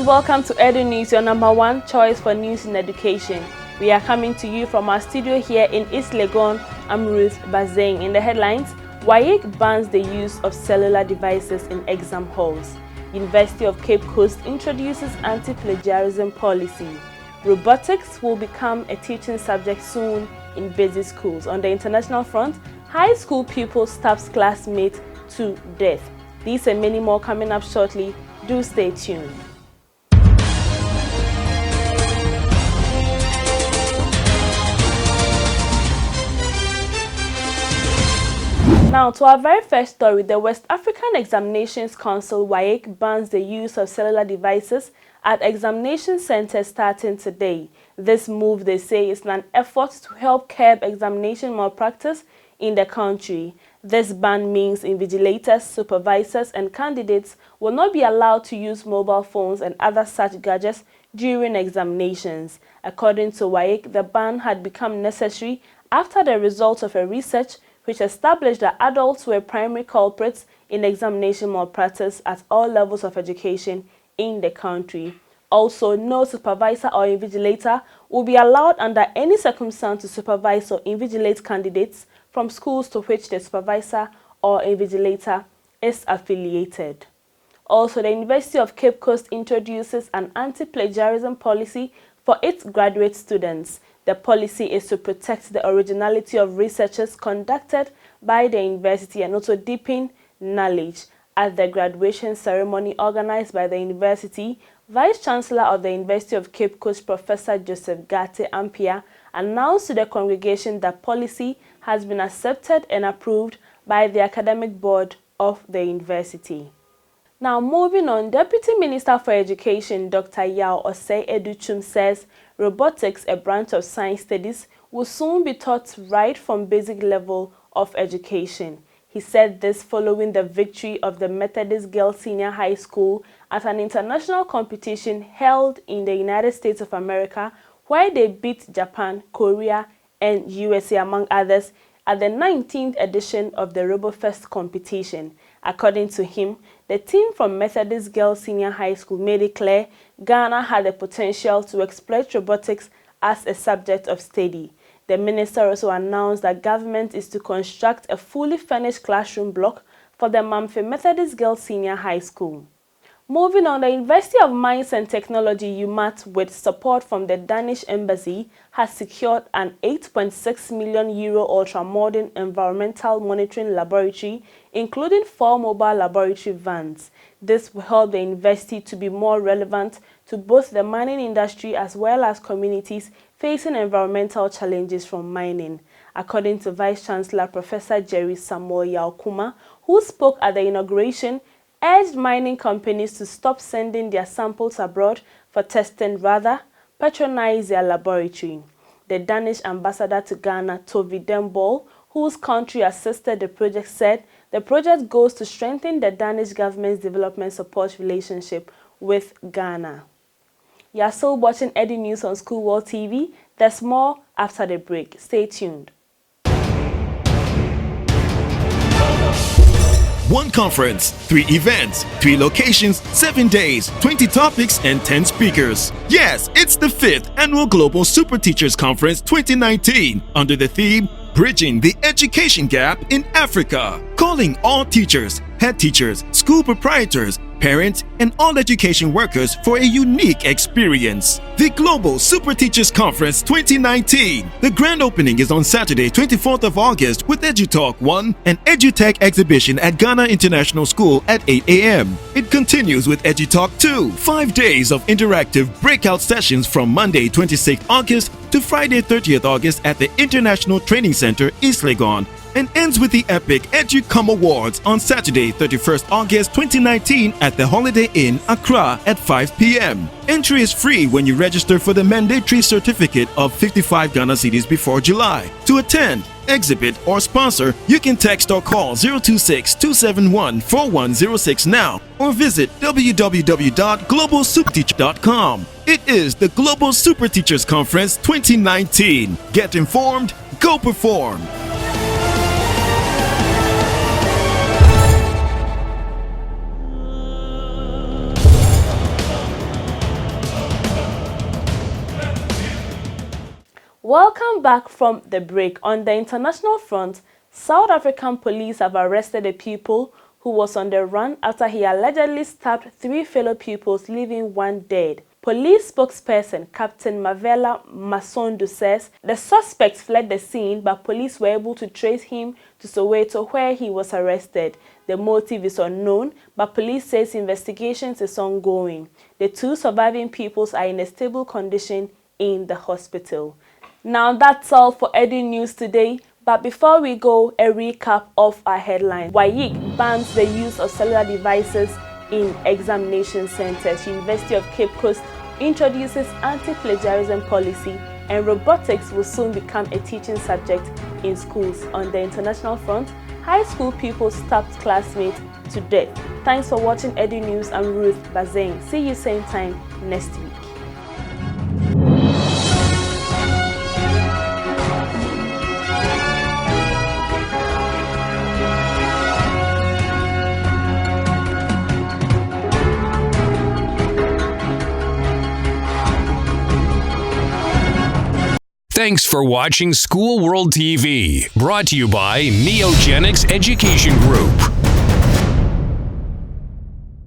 welcome to Edunews, your number one choice for news in education. We are coming to you from our studio here in East Legon. I'm Ruth Bazeng. In the headlines, WAEC bans the use of cellular devices in exam halls. University of Cape Coast introduces anti-plagiarism policy. Robotics will become a teaching subject soon in basic schools. On the international front, high school pupil stabs classmate to death. These and many more coming up shortly. Do stay tuned. Now, to our very first story, the West African Examinations Council WAEC bans the use of cellular devices at examination centers starting today. This move, they say, is an effort to help curb examination malpractice in the country. This ban means invigilators, supervisors, and candidates will not be allowed to use mobile phones and other such gadgets during examinations. According to WAEC, the ban had become necessary after the results of a research which established that adults were primary culprits in examination malpractice at all levels of education in the country. Also, no supervisor or invigilator will be allowed under any circumstance to supervise or invigilate candidates from schools to which the supervisor or invigilator is affiliated. Also, the University of Cape Coast introduces an anti-plagiarism policy for its graduate students. The policy is to protect the originality of researches conducted by the university and also deepen knowledge. At the graduation ceremony organized by the university, Vice-Chancellor of the University of Cape Coast, Professor Joseph Gate Ampia, announced to the congregation that policy has been accepted and approved by the academic board of the university. Now, moving on, Deputy Minister for Education, Dr. Yao Osei Educhum, says robotics, a branch of science studies, will soon be taught right from basic level of education. He said this following the victory of the Methodist Girls Senior High School at an international competition held in the United States of America, where they beat Japan, Korea, and USA, among others, at the 19th edition of the RoboFest competition. According to him, the team from Methodist Girls Senior High School made it clear Ghana had the potential to exploit robotics as a subject of study. The minister also announced that government is to construct a fully furnished classroom block for the Mamfe Methodist Girls Senior High School. Moving on, the University of Mines and Technology, UMAT, with support from the Danish Embassy, has secured an €8.6 million ultra-modern environmental monitoring laboratory, including 4 mobile laboratory vans. This will help the university to be more relevant to both the mining industry as well as communities facing environmental challenges from mining. According to Vice-Chancellor Professor Jerry Samuel Yaokuma, who spoke at the inauguration, urged mining companies to stop sending their samples abroad for testing, rather patronize their laboratory. The Danish ambassador to Ghana, Tovi Dembol, whose country assisted the project, said the project goes to strengthen the Danish government's development support relationship with Ghana. You are still watching Edunews on School World TV. There's more after the break. Stay tuned. One conference, 3 events, 3 locations, 7 days, 20 topics, and 10 speakers. Yes, it's the 5th Annual Global Super Teachers Conference 2019 under the theme Bridging the Education Gap in Africa. Calling all teachers, head teachers, school proprietors, parents, and all education workers for a unique experience. The Global Super Teachers Conference 2019. The grand opening is on Saturday, 24th of August with EduTalk 1 and EduTech exhibition at Ghana International School at 8 a.m. It continues with EduTalk 2, 5 days of interactive breakout sessions from Monday, 26th August to Friday, 30th August at the International Training Center, East Legon, and ends with the epic EduCom Awards on Saturday, 31st August 2019 at the Holiday Inn, Accra at 5 p.m. Entry is free when you register for the mandatory certificate of 55 Ghana cedis before July. To attend, exhibit, or sponsor, you can text or call 026-271-4106 now or visit www.globalsuperteacher.com. It is the Global Super Teachers Conference 2019. Get informed, go perform. Welcome back from the break. On the international front, South African police have arrested a pupil who was on the run after he allegedly stabbed 3 fellow pupils, leaving 1 dead. Police spokesperson Captain Mavela Masondu says the suspect fled the scene, but police were able to trace him to Soweto, where he was arrested. The motive is unknown, but police says investigations is ongoing. The 2 surviving pupils are in a stable condition in the hospital. Now that's all for Edunews today. But before we go, a recap of our headlines. WAEC bans the use of cellular devices in examination centers. University of Cape Coast introduces anti-plagiarism policy, and robotics will soon become a teaching subject in schools. On the international front, high school pupils stabbed classmates to death. Thanks for watching Edunews. I'm Ruth Bazeng. See you same time next week. Thanks for watching School World TV, brought to you by Neogenics Education Group.